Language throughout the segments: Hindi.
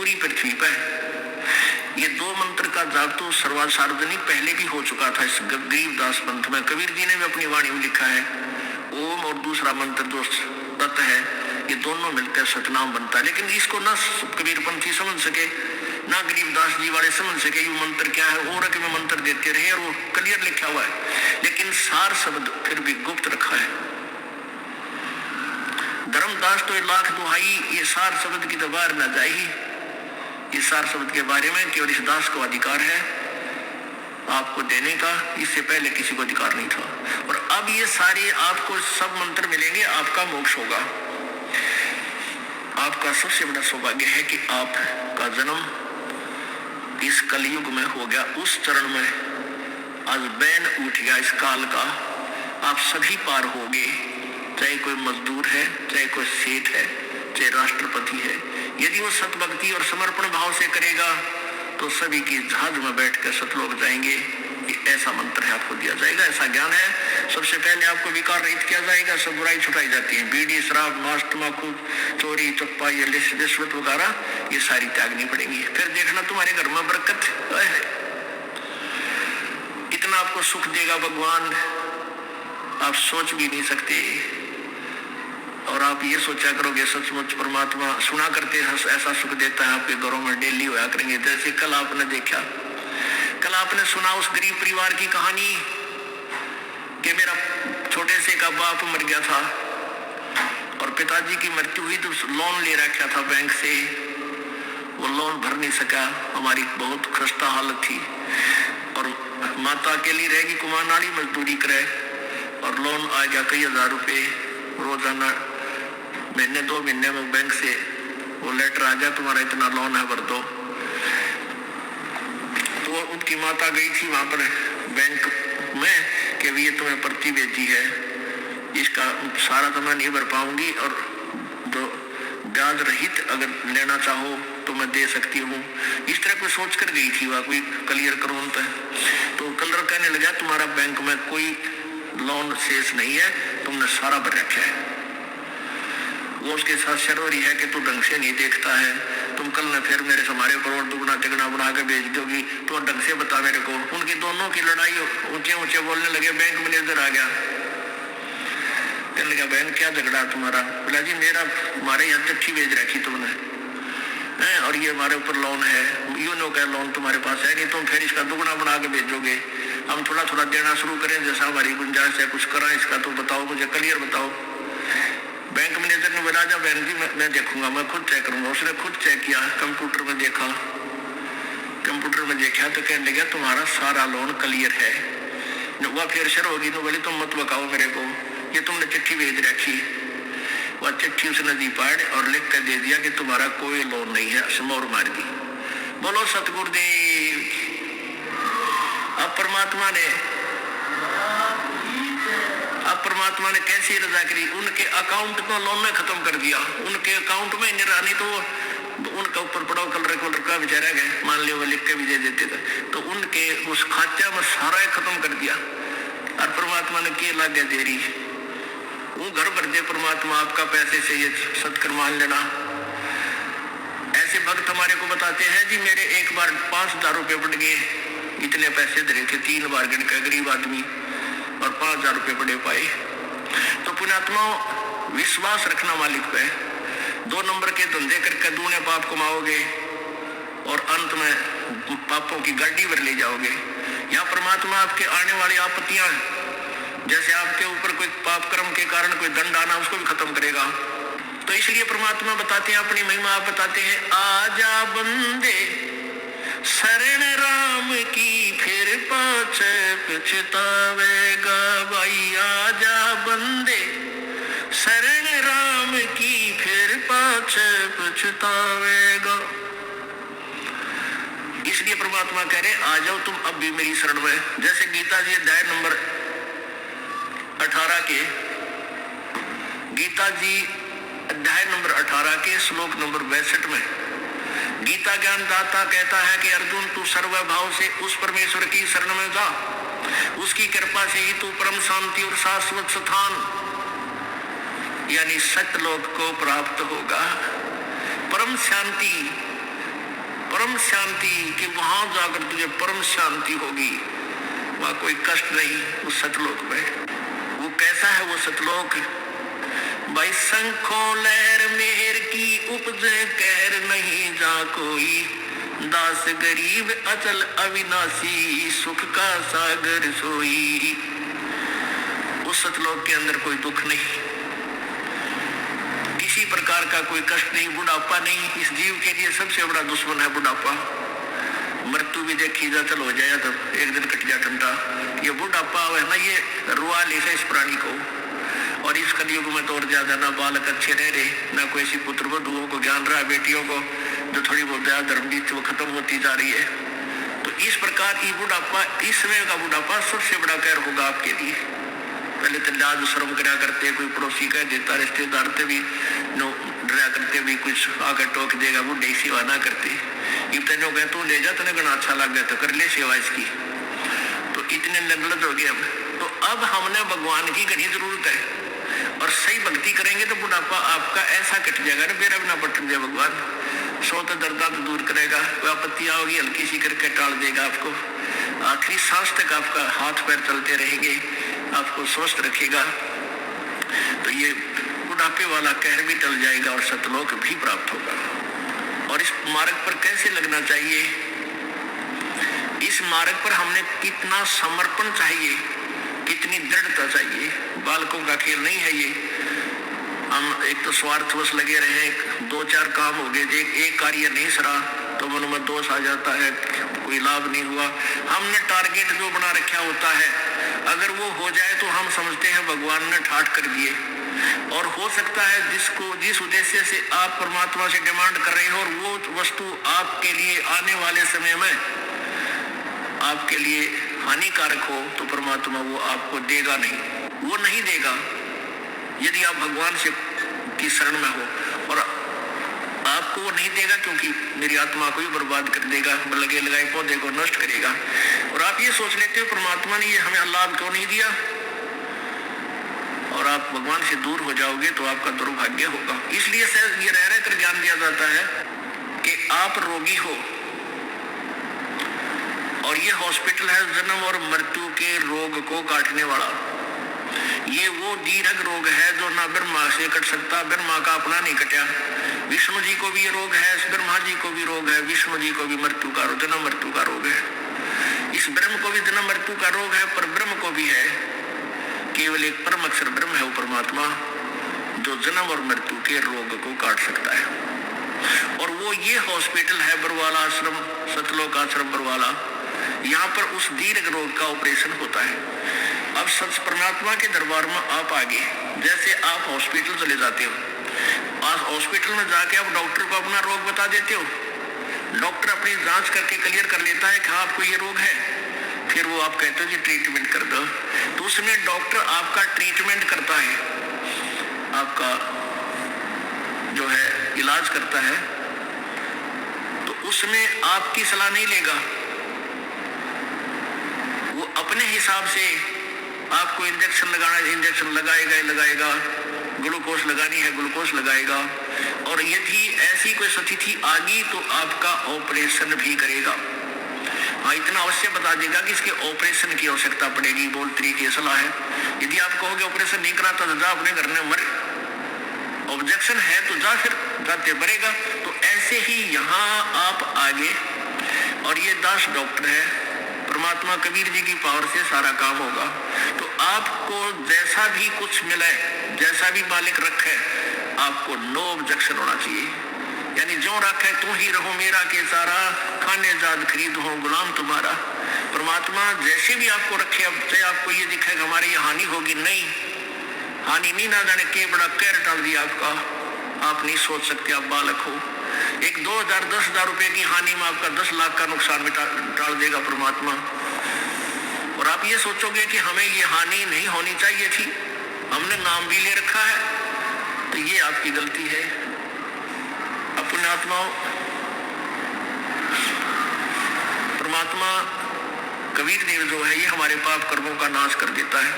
पूरी पृथ्वी पर। ये दो मंत्र का जाप तो सार्वजनिक पहले भी हो चुका था इस गरीबदास पंथ में। कबीर जी ने भी अपनी वाणी में लिखा है, ओम और दूसरा मंत्र जो तत् है, ये दोनों मिलकर सतनाम बनता है। लेकिन इसको ना कबीर पंथी समझ सके, ना गरीबदास जी वाले समझ सके ये मंत्र क्या है। और में मंत्र देते रहे और वो क्लियर लिखा हुआ है, लेकिन सार शब्द फिर भी गुप्त रखा है। धर्मदास तो लाख दुहाई, ये सार शब्द की तो बाहर न जाएगी। इस सार शब्द के बारे में केवल इस दास को अधिकार है आपको देने का, इससे पहले किसी को अधिकार नहीं था। और अब ये सारे आपको सब मंत्र मिलेंगे, आपका मोक्ष होगा। आपका सबसे बड़ा सौभाग्य है कि आपका जन्म इस कलयुग में हो गया, उस चरण में आज बैन उठ गया इस काल का। आप सभी पार होगे, चाहे कोई मजदूर है, चाहे कोई सेठ है, चाहे राष्ट्रपति है। यदि वो सतभक्ति और समर्पण भाव से करेगा तो सभी की जहाज में बैठकर सतलोक जाएंगे। ये ऐसा मंत्र है, आपको दिया जाएगा, ऐसा ज्ञान है। सबसे पहले आपको विकार रहित किया जाएगा, सब बुराई छुटाई जाती है। बीड़ी, शराब, मांस, तम्बाकू, चोरी, चप्पा, ये रिश्वत वगैरह, ये सारी त्यागनी पड़ेंगी। फिर देखना तुम्हारे घर में बरकत है। इतना आपको सुख देगा भगवान, आप सोच भी नहीं सकते। और आप ये सोचा करोगे सचमुच परमात्मा सुना करते ऐसा सुख देता है, आपके घरों में डेली होया करेंगे। जैसे कल आपने देखा, कल आपने सुना उस गरीब परिवार की कहानी कि मेरा छोटे से का बाप मर गया था और पिताजी की मृत्यु हुई तो लोन ले रखा था बैंक से, वो लोन भर नहीं सका। हमारी बहुत खस्ता हालत थी और माता अकेली रहेगी, कुमार नाली मजदूरी करे और लोन आ गया कई हजार रुपये रोजाना। महीने 2 महीने में बैंक से वो लेटर आ गया, तुम्हारा इतना लोन है, भर दो। तो उनकी माता गई थी वहां पर बैंक में कि ये तुम्हें पर्ची भेजी है, इसका सारा तो मैं नहीं भर पाऊंगी और जो ब्याज रहित अगर लेना चाहो तो मैं दे सकती हूँ। इस तरह कोई सोच कर गई थी वह, कोई क्लियर करो तो कलर कहने लगा तुम्हारा बैंक में कोई लोन शेष नहीं है, तुमने सारा भर रखा है। वो उसके साथ शर्वरी है कि तू ढंग से नहीं देखता है, तुम कल न फिर मेरे हमारे करोड़ दुगना तिगना बना के बेच दोगी, तो ढंग से बता मेरे को। उनकी दोनों की लड़ाई, ऊंचे ऊंचे बोलने लगे। बैंक मैनेजर आ गया, कहने लगा बहन क्या झगड़ा तुम्हारा? बोला जी मेरा हमारे यहाँ चिट्ठी भेज रखी तुमने है और ये हमारे ऊपर लोन है, यूनो का लोन तुम्हारे पास है नहीं, तुम फिर इसका दुगना बना के भेजोगे, हम थोड़ा थोड़ा देना शुरू करें जैसा हमारी गुंजाइश है, कुछ करा इसका तो बताओ, मुझे क्लियर बताओ। बैंक मैनेजर ने बोला जा बहन जी मैं देखूंगा, मैं खुद चेक करूंगा। उसने खुद चेक किया, कंप्यूटर में देखा, कंप्यूटर में देखा तो कहने लगा तुम्हारा सारा लोन क्लियर है। वह फिर शर होगी तो बोली तुम मत बकाओ मेरे को, ये तुमने चिट्ठी भेज रखी। वह चिट्ठी उसने दी पाड़ और लिख कर दे दिया कि तुम्हारा कोई लोन नहीं है, मोर मार दी। बोलो सतगुरुदेव। अब परमात्मा ने कैसी रजा करी, उनके अकाउंट को लोन ने खत्म कर दिया। उनके अकाउंट में निरानी तो उनका ऊपर पड़ा कलर का बेचारा गए, मान लियो वो लिख के भी दे देते थे, तो उनके उस खाते में सारा खत्म कर दिया। और परमात्मा ने क्या लागे देरी, वो घर भर दे परमात्मा आपका पैसे से, ये सत्कर मान लेना। ऐसे भक्त हमारे को बताते हैं जी मेरे एक बार 5,000 रुपये पड़ गए, इतने पैसे धरे थे, 3 बार गिन के गरीब आदमी और 5,000 रुपये पड़े पाए। तो पुण्यात्मा विश्वास रखना मालिक पे, 2 नंबर के धंधे करके दूने पाप कमाओगे और अंत में पापों की गाड़ी भर ले जाओगे। यहाँ परमात्मा आपके आने वाली आपत्तियां, जैसे आपके ऊपर कोई पाप कर्म के कारण कोई दंड आना, उसको भी खत्म करेगा। तो इसलिए परमात्मा बताते हैं अपनी महिमा, आप बताते हैं आजा बंदे शरण राम की फिर पाछे पछतावेगा भाई। आजा बंदे शरण राम की फिर पाछे पछतावेगा। इसलिए परमात्मा कह रहे आ जाओ तुम अब भी मेरी शरण में। जैसे गीता जी अध्याय नंबर 18 के, गीता जी अध्याय नंबर 18 के श्लोक नंबर 62 में गीता ज्ञान दाता कहता है कि अर्जुन तू सर्वभाव से उस परमेश्वर की शरण में जा, उसकी कृपा से ही तू परम शांति और शाश्वत स्थान यानी सत्यलोक को प्राप्त होगा। परम शांति परम शांति, कि वहां जाकर तुझे परम शांति होगी, वहां कोई कष्ट नहीं उस सतलोक में। वो कैसा है वो सतलोक? भाई शंखों लहर मेहर की उपजे कहर नहीं जा कोई, दास गरीब अचल अविनाशी सुख का सागर सोई। उस सतलोक के अंदर कोई दुख नहीं, किसी प्रकार का कोई कष्ट नहीं, बुढ़ापा नहीं। इस जीव के लिए सबसे बड़ा दुश्मन है बुढ़ापा। मृत्यु भी देखी जा, चल हो जाए तब एक दिन कट जा ठंडा। ये बुढ़ापा है ना, ये रुआ ले इस प्राणी को। और इस कलयुग में तो और ज्यादा ना बालक अच्छे रह रहे, ना कोई ऐसी पुत्र वधुओं को ज्ञान रहा, बेटियों को जो थोड़ी बहुत दया धर्म रीति वो खत्म होती जा रही है। तो इस प्रकार ये बुढ़ापा, इस समय का बुढ़ापा सबसे बड़ा कहर होगा आपके लिए। पहले तो लाज शर्म करा करते, कोई पड़ोसी कह देता, रिश्तेदार से भी डरा करते, भी कुछ आकर टोक देगा, बुढ़े की सेवा ना करते। ये तेनों कह तू ले जा, तेने घना अच्छा लग गया तो कर ले सेवा इसकी। तो इतने निर्लज हो गए हम। तो अब हमने भगवान की घनी जरूरत है, और सही भक्ति करेंगे तो बुढ़ापा आपका ऐसा कट जाएगा ना, बेरा बिना पटक जाए भगवान। सो तो दर्द दूर करेगा, कोई आपत्ति आओगी हल्की सी करके टाल देगा आपको। आखिरी सांस तक आपका हाथ पैर चलते रहेंगे, आपको स्वस्थ रखेगा। तो ये बुढ़ापे वाला कहर भी टल जाएगा और सतलोक भी प्राप्त होगा। और इस मार्ग पर कैसे लगना चाहिए? इस मार्ग पर हमने कितना समर्पण चाहिए, कितनी दृढ़ता चाहिए। बालकों का खेल नहीं है ये। हम एक तो स्वार्थवश लगे रहे, दो चार काम हो गए, एक कार्य नहीं सरा तो मन में दोष आ जाता है, कोई लाभ नहीं हुआ। हमने टारगेट जो बना रखा होता है, अगर वो हो जाए तो हम समझते हैं भगवान ने ठाठ कर दिए। और हो सकता है जिस उद्देश्य से आप परमात्मा से डिमांड कर रहे हो, और वो वस्तु आपके लिए आने वाले समय में आपके लिए हानिकारक हो, तो परमात्मा वो आपको देगा नहीं, वो नहीं देगा यदि आप भगवान से की शरण में हो। और आपको वो नहीं देगा क्योंकि मेरी आत्मा को भी बर्बाद कर देगा, लगे लगाए पौधे को नष्ट करेगा। और आप ये सोच लेते हो परमात्मा ने ये हमें लाभ क्यों नहीं दिया, और आप भगवान से दूर हो जाओगे तो आपका दुर्भाग्य होगा। इसलिए शायद ये रह कर ज्ञान दिया जाता है कि आप रोगी हो, और ये हॉस्पिटल है जन्म और मृत्यु के रोग को काटने वाला। ये वो दीर्घ रोग है जो ना ब्रह्मा से कट सकता, ब्रह्मा का अपना नहीं कटा। विष्णु जी को भी ये रोग है, ब्रह्मा जी को भी रोग है, विष्णु जी को भी मृत्यु का जन्म मृत्यु का रोग है। इस ब्रह्म को भी जन्म मृत्यु का रोग है, पर ब्रह्म को भी है। केवल एक परम अक्षर ब्रह्म है वो परमात्मा, जो जन्म और मृत्यु के रोग को काट सकता है। और वो ये हॉस्पिटल है बरवाला आश्रम, सतलोक आश्रम बरवाला। यहाँ पर उस दीर्घ रोग का ऑपरेशन होता है। अब सच परमात्मा के दरबार में आप आगे, जैसे आप हॉस्पिटल चले जाते हो, आज हॉस्पिटल में जाके आप डॉक्टर को अपना रोग बता देते हो, डॉक्टर अपनी जांच करके क्लियर कर लेता है कि हाँ आपको ये रोग है, फिर वो आप कहते हो कि ट्रीटमेंट कर दो। तो उसमें डॉक्टर आपका ट्रीटमेंट करता है, आपका जो है इलाज करता है, तो उसमें आपकी सलाह नहीं लेगा। वो अपने हिसाब से आपको इंजेक्शन लगाएगा, ग्लूकोज लगानी है ग्लूकोज लगाएगा। और यदि ऐसी कोई स्थिति आ गई तो आपका ऑपरेशन भी करेगा। हाँ, इतना अवश्य बता देगा कि इसके ऑपरेशन की आवश्यकता पड़ेगी, बोल तरीके सलाह है। यदि आप कहोगे ऑपरेशन नहीं कराता तो जा अपने घर में मर, ऑब्जेक्शन है तो जा, फिर जाते मरेगा। तो ऐसे ही यहाँ आप आगे, और ये दास डॉक्टर है, परमात्मा कबीर जी की पावर से सारा काम होगा। तो आपको जैसा भी कुछ मिले, जैसा भी मालिक रखे, आपको नो ऑब्जेक्शन होना चाहिए। यानी जो रखे तू ही रहो मेरा के सारा, खाने जाद खरीद हो गुलाम तुम्हारा। परमात्मा जैसे भी आपको रखे, अब चाहे आपको ये दिखे कि हमारी ये हानि होगी, नहीं, हानि नहीं, ना जाने के बड़ा कहर डाल दिया आपका, आप नहीं सोच सकते, आप बालक हो। एक 2000 10,000 रुपए की हानि में आपका 10 लाख का नुकसान भी टाल देगा परमात्मा। और आप ये सोचोगे कि हमें ये हानि नहीं होनी चाहिए थी, हमने नाम भी ले रखा है, तो ये आपकी गलती है। अपने आत्माओं, परमात्मा कबीर देव जो है ये हमारे पाप कर्मों का नाश कर देता है।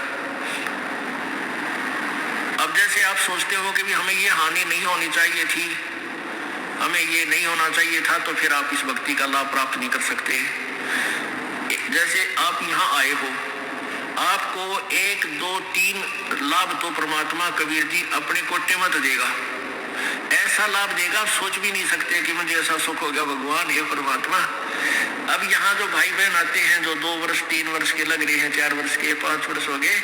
अब जैसे आप सोचते हो कि भी हमें ये हानि नहीं होनी चाहिए थी, हमें ये नहीं होना चाहिए था, तो फिर आप इस भक्ति का लाभ प्राप्त नहीं कर सकते। जैसे आप यहाँ आए हो, आपको 1 2 3 लाभ तो परमात्मा कबीर जी अपने कोटे मत देगा, ऐसा लाभ देगा सोच भी नहीं सकते कि मुझे ऐसा सुख हो गया। भगवान है परमात्मा। अब यहाँ जो भाई बहन आते हैं, जो 2 वर्ष 3 वर्ष के लग रहे हैं, 4 वर्ष के, 5 वर्ष हो गए,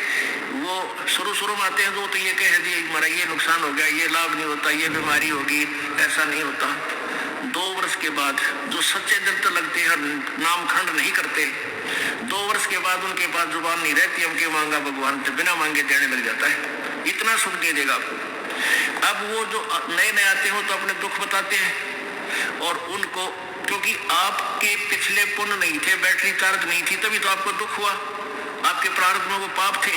वो शुरू में आते हैं तो ये कह दिए हमारा ये नुकसान हो गया, ये लाभ नहीं होता, ये बीमारी होगी, ऐसा नहीं होता। 2 वर्ष के बाद जो सच्चे दिल तो लगते हैं, नाम खंड नहीं करते, 2 वर्ष के बाद उनके पास जुबान नहीं रहती, हम क्यों मांगा, भगवान तो बिना मांगे देने लग जाता है, इतना सुख दे देगा आपको। अब वो जो नए नए आते हो तो अपने दुख बताते हैं, और उनको, क्योंकि आपके पिछले पुण्य नहीं थे, बैटरी चार्ज नहीं थी, तभी तो आपको दुख हुआ, आपके प्रारब्ध में वो पाप थे।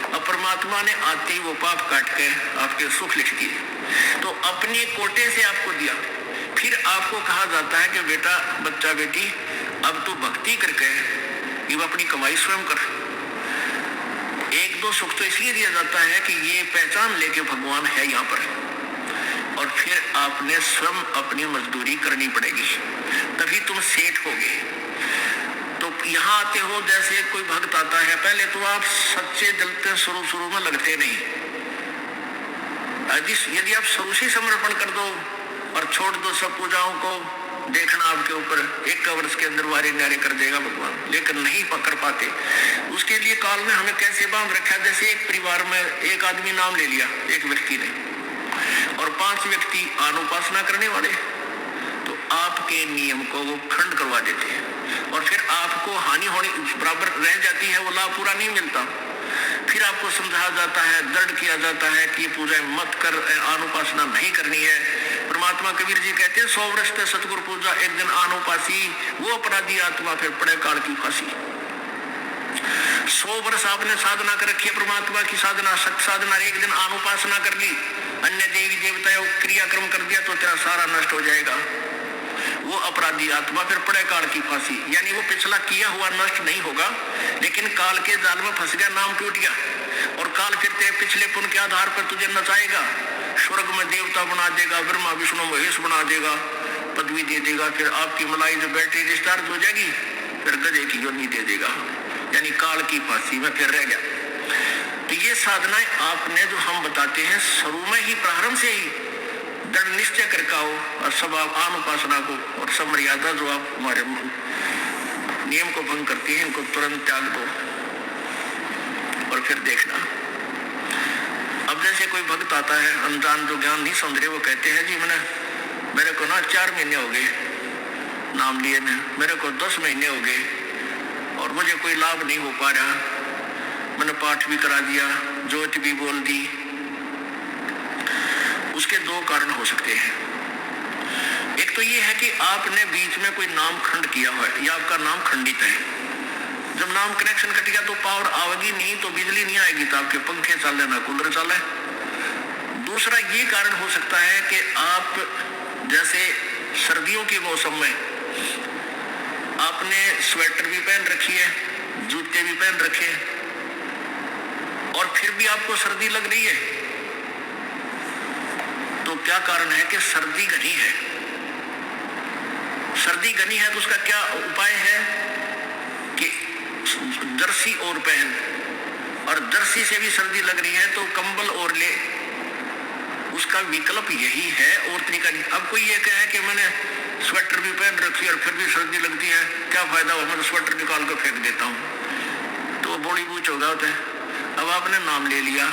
अब परमात्मा ने आते ही वो पाप काट के आपके सुख लिख दिए, तो अपने कोटे से आपको दिया। फिर आपको कहा जाता है कि बेटा, बच्चा बेटी, अब तू भक्ति करके ये अपनी कमाई स्वयं कर। 1-2 सुख तो इसलिए दिया जाता है कि ये पहचान लेके भगवान है यहाँ पर, और फिर आपने स्वयं अपनी मजदूरी करनी पड़ेगी, तभी तुम सेठ होगे। तो यहाँ आते हो, जैसे कोई भक्त आता है, पहले तो आप सच्चे दिल से शुरू में लगते नहीं। यदि आप शुरू से समर्पण कर दो और छोड़ दो सब पूजाओं को, देखना आपके ऊपर 1 वर्ष के अंदर वारे न्यारे कर देगा भगवान, लेकिन नहीं पकड़ पाते। उसके लिए काल में हमें कैसे बांध रखा, जैसे एक परिवार में एक आदमी नाम ले लिया, एक व्यक्ति ने, और 5 व्यक्ति अनुपासना करने वाले, तो आपके नियम को वो खंड करवा देते हैं, और फिर आपको हानि होने बराबर रह जाती है, वो लाभ पूरा नहीं मिलता। फिर आपको समझाया जाता है, दृढ़ किया जाता है कि पूजा मत कर, अनुपासना नहीं करनी है। परमात्मा कबीर जी कहते हैं, 100 वर्ष तक सतगुरु पूजा, एक दिन अनुपासी, वो अपराधी आत्मा फिर पड़े काल की फांसी। 100 वर्ष आपने साधना कर रखी है, परमात्मा की साधना, सत्य साधना, एक दिन अनुपासना कर ली, अन्य देवी देवताओं क्रियाक्रम कर दिया, तो तेरा सारा नष्ट हो जाएगा। वो अपराधी आत्मा फिर पड़े काल की फांसी, यानी वो पिछला किया हुआ नष्ट नहीं होगा, लेकिन काल के जाल में फंस गया, नाम टूट गया, और काल फिर तेरे पिछले पुण्य के आधार पर तुझे नचाएगा, स्वर्ग में देवता बना देगा, ब्रह्मा विष्णु महेश बना देगा, पदवी दे देगा, फिर आपकी मलाई जो बैटरी डिस्चार्ज हो जाएगी, फिर गधे की योनि दे देगा, यानी काल की फांसी में फिर रह गया। तो ये साधनाएं आपने जो हम बताते हैं, शुरू में ही, प्रारंभ से ही दृढ़ निश्चय करके आओ, और सब आप अनुपासना को और सब मर्यादा जो आप हमारे नियम को भंग करती है, इनको तुरंत त्याग दो, और फिर देखना। अब जैसे कोई भक्त आता है, अनजान जो ज्ञान नहीं समझ रहे, वो कहते हैं जी मेरे को ना 4 महीने हो गए नाम लिए ने, मेरे को 10 महीने हो गए, और मुझे कोई लाभ नहीं हो पा रहा, मैंने पाठ भी करा दिया, ज्योति भी बोल दी। उसके 2 कारण हो सकते हैं। एक तो ये है कि आपने बीच में कोई नाम खंड किया हुआ है, या आपका नाम खंडित है। जब नाम कनेक्शन कट गया तो पावर आएगी नहीं, तो बिजली नहीं आएगी, तो आपके पंखे चले ना कूलर चले। दूसरा ये कारण हो सकता है कि आप जैसे सर्दियों के मौसम में आपने स्वेटर भी पहन रखी है, जूते भी पहन रखे हैं, और फिर भी आपको सर्दी लग रही है, तो क्या कारण है कि सर्दी घनी है। सर्दी घनी है तो उसका क्या उपाय है कि जर्सी और पहन, और जर्सी से भी सर्दी लग रही है तो कंबल और ले, उसका विकल्प यही है और तरीका नहीं। अब कोई ये कहे कि मैंने स्वेटर भी पहन रखी और फिर भी सर्दी लगती है, क्या फायदा हुआ, मैं तो स्वेटर निकाल कर फेंक देता हूँ, तो बॉडी बूच होगा होता है। अब आपने नाम ले लिया,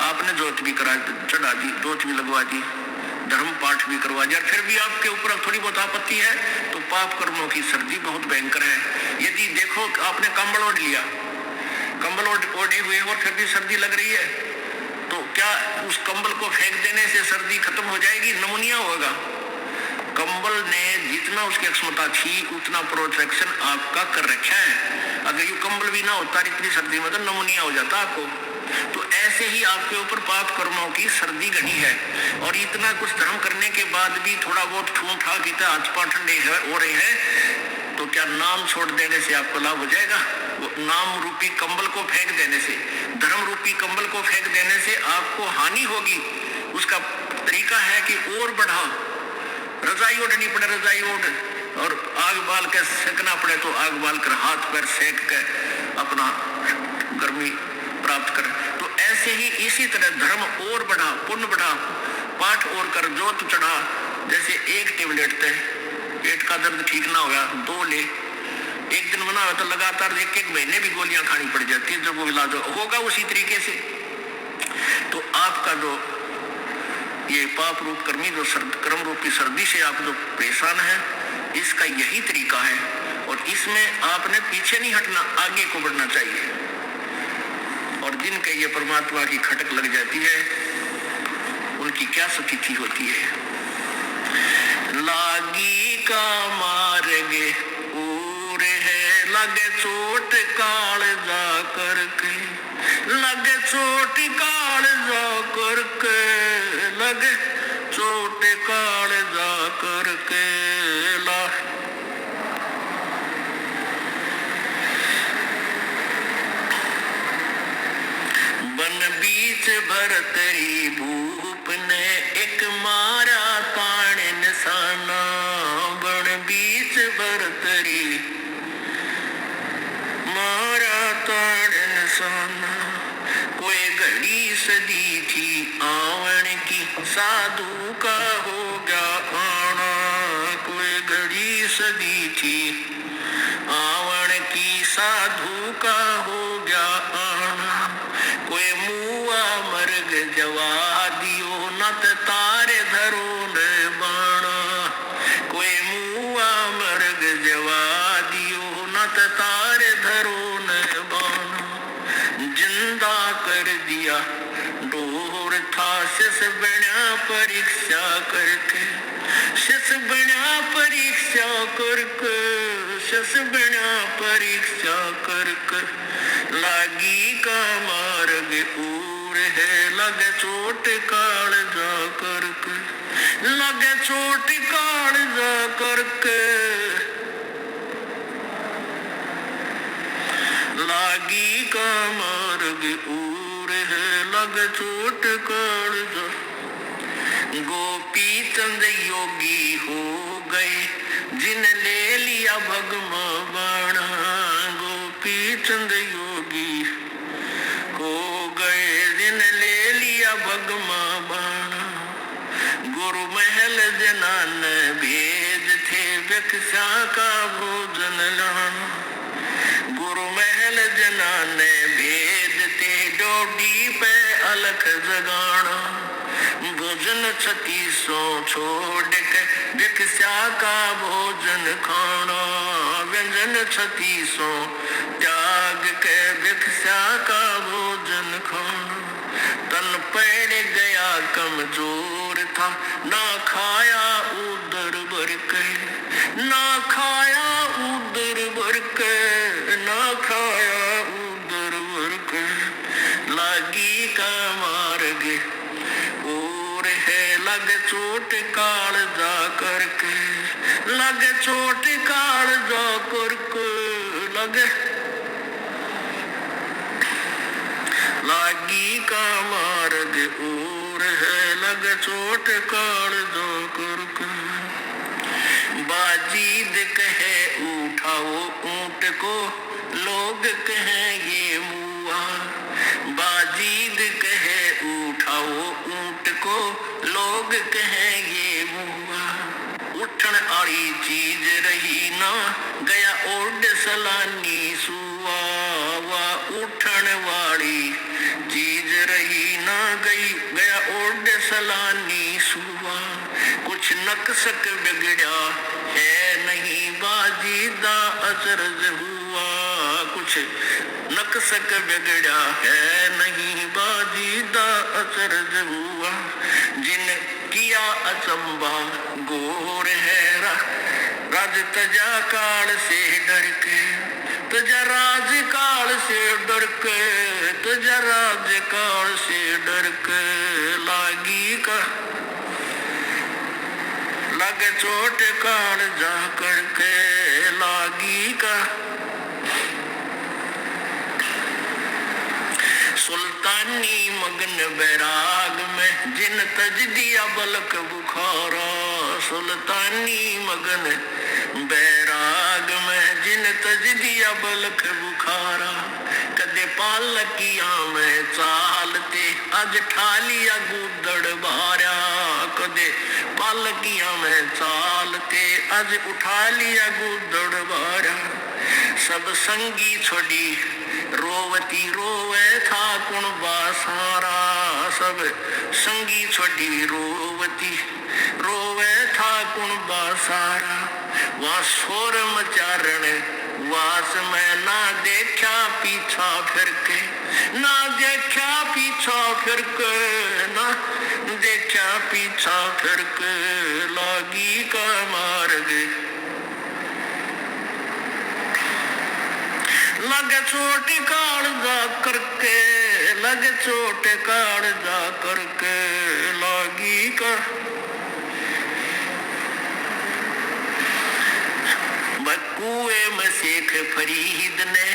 आपने ज्योत भी करा चढ़ा दी, ज्योत भी लगवा दी, धर्म पाठ भी करवा दिया, फिर भी आपके ऊपर थोड़ी बहुत आपत्ति है, तो पाप कर्मों की सर्दी बहुत भयंकर है। यदि देखो आपने कंबल ओढ़ लिया, कंबल ओढ़े हुए और फिर भी सर्दी लग रही है, तो क्या उस कंबल को फेंक देने से सर्दी खत्म हो जाएगी? नमूनिया होगा। कंबल ने जितना उसकी क्षमता थी उतना प्रोटेक्शन आपका कर रखा है। अगर ये कंबल भी ना होता इतनी सर्दी में तो नमूनिया हो जाता आपको। तो ऐसे ही आपके ऊपर पाप कर्मों की सर्दी घनी है, और इतना कुछ धर्म करने के बाद भी थोड़ा बहुत ठूम ठा की हाथ पांव ठंडे हो रहे हैं, तो क्या नाम छोड़ देने से आपको लाभ हो जाएगा? वो नाम रूपी कंबल को फेंक देने से, धर्म रूपी कंबल को फेंक देने से आपको हानि होगी। उसका तरीका है कि और बढ़ाओ, रजाई ओढ़नी पड़े रजाई ओढ़, और आग बाल के सेकना पड़े तो आग बाल कर हाथ पैर सेक के अपना गर्मी प्राप्त कर। तो ऐसे ही इसी तरह धर्म और बढ़ा, पुण्य बढ़ा, पाठ और कर, जोत चढ़ा। जैसे एक टेबलेट थे, पेट का दर्द ठीक ना होगा 2 ले, एक दिन बना हुआ तो लगातार 1-1 महीने भी गोलियां खानी पड़ जाती है, जब वो इलाज होगा उसी तरीके से। तो आपका जो ये पाप रूप कर्मी जो कर्म रूपी सर्दी से आप जो परेशान है, इसका यही तरीका है, और इसमें आपने पीछे नहीं हटना, आगे को बढ़ना चाहिए। और जिनके ये परमात्मा की खटक लग जाती है, उनकी क्या स्थिति होती है। लागी का मार्गे और है, लगे चोट काल जा करके, लगे चोट काल जा करके, लगे चोट काल जा करके ला। बन बीच भरतरी भूप ने एक मारा ताण निशाना, बन बीच भरतरी मारा ताण निशाना। कोई घड़ी सदी थी आवन की, साधु का हो गया आना, कोई घड़ी सदी थी आवन की, साधु का हो गया आना। कोई मुआ मर्ग जवा दियो, नत तारे धरो न बाणा, कोई मुआ मर्ग जवा दियो, नत तारे धरो न बाणा। जिंदा कर दिया डोर था, शिष बना परीक्षा करके, शिष बना परीक्षा करके, शिष बना परीक्षा करके। लागी का मार्ग और है, लगे चोट काल जा करके, लगे चोट काल जा करके। लागी का मार्ग और है, लगे चोट काल जा। गोपी चंद योगी हो गए, जिन ले लिया भगमा बाणा, गोपी चंद योगी हो गए, जिन ले लिया भगमा बाणा। गुरु महल जनान भेद थे, भिक्षा का भोजन लाना, गुरु महल जनान भेद थे, डोडी पे अलख जगाना। भोजन 3600 छोड़ के, भिक्षा का भोजन खाना, व्यंजन 3600 त्याग के, भिक्षा का भोजन खाना। तन पड़ गया कमजोर था, ना खाया उदर भर के, ना खाया उदर भर के, ना खाया उदर भर के। लागी का मार्ग और है, लग चोट काल जा करके, लग चोट काल जा करके, लगे लागी का मार्ग और है, लग चोट काल जा करके। बाजीद कहे उठाओ ऊंट को, लोग कहें ये मुआ, बाजीद कहे उठाओ ऊंट को, लोग कहें ये मुआ। उठन आड़ी चीज रही ना, गया ओड सलानी सुआ, वा उठन वाली चीज रही ना, गया ओड सलानी सुआ। कुछ नक्सक बिगड़ा है नहीं, बाजीदा अचरज हुआ, कुछ नक्सक बिगड़ा है नहीं, बाजीदा अचरज हुआ। जिन किया अचंबा गोर है, राज तजा काल से डर के, तजा राज काल से डर के, तजा राज काल से डर के। लागी का लगे चोट काल जा करके, लागी का सुल्तानी मगन बैराग में, जिन तज दिया बलक बुखारा, सुल्तानी मगन बैराग में जिन तज दिया बलख बुखारा। कदे पालकिया में चालते अज ठालिया गुदड़ बारा। कदे पालकिया में चालते अज उठा लिया गुदड़ बारा। सब संगी छोड़ी रोवती रोवे था कुण बासारा। सब संगी छोड़ी रोवती रोवे था कुण बासारा। वहाँ शोर मचारण वास में ना देखा पीछा फिर के, ना देखा पीछा फिर के, ना देखा पीछा फिर के लागी का मार्ग। लगे चोट काल जा करके, लगे चोट काल जा करके लागी का। कुएं में शेख फरीद ने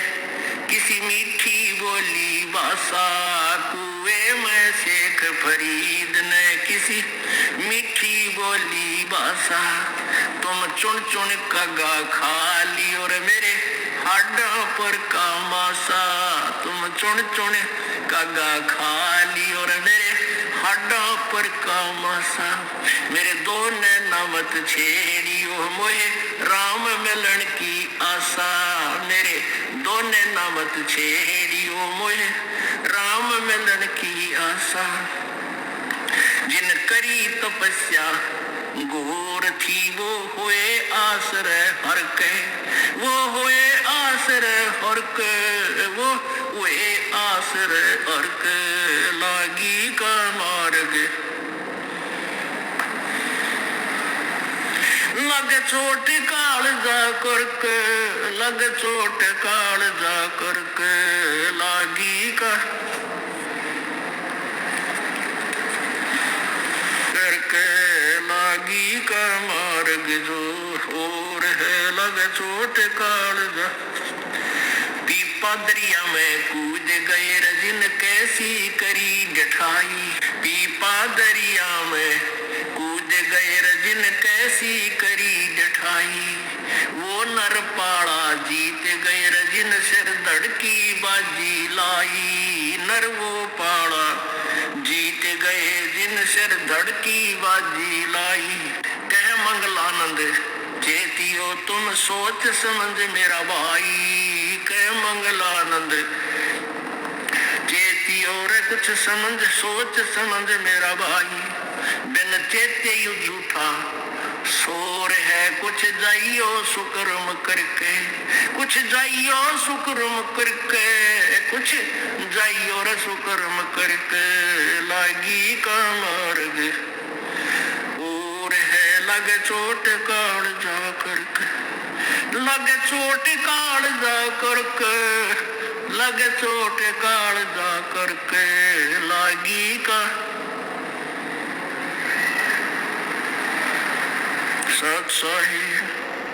किसी मीठी बोली भाषा। कुएं में शेख फरीद ने किसी मीठी बोली भाषा। तुम चुन चुन कगा खा ली और मेरे हाडों पर का मासा। तुम चुन चुन कगा खा ली और मेरे हाडों पर का मासा। मेरे दो नैना मत छेड़ियो मोहे राम मिलन की आशा। मेरे दो नैना मत छेड़ियो मोहे राम मिलन की आशा। जिन करी तपस्या घोर थी वो हुए आश्रय हर के, वो हुए आश्रय हर के, वो हुए आश्रय हर के लागी का मार्ग। लग चोट काल जा करके, लग चोट काल जा करके लागी का करके लागी का मार्ग। जो और है लग चोट काल जा। पीपा दरिया में कूद गए रजिन कैसी करी जठाई। पीपा दरिया में कूद गए रजिन कैसी करी जठाई। वो नर पाड़ा जीत गए रजिन सिर धड़की बाजी लाई। नर वो पाड़ा जीत गए जिन सिर धड़की बाजी लाई। कह मंगलानंद चेतियो तुम सोच समझ मेरा भाई। कह मंगलानंद चेतियो रे कुछ समझ सोच समझ मेरा भाई। बिन चेते यू झूठा शोर है कुछ जाइयो सुकर्म करके। कुछ जाइयो सुकर्म करके, कुछ जाइयो रे सुकर्म करके लागी का मार्ग। और है लग चोट काल जा करके, लग चोट काल जा करके, लग चोट काल जा करके लागी का सत साहिब।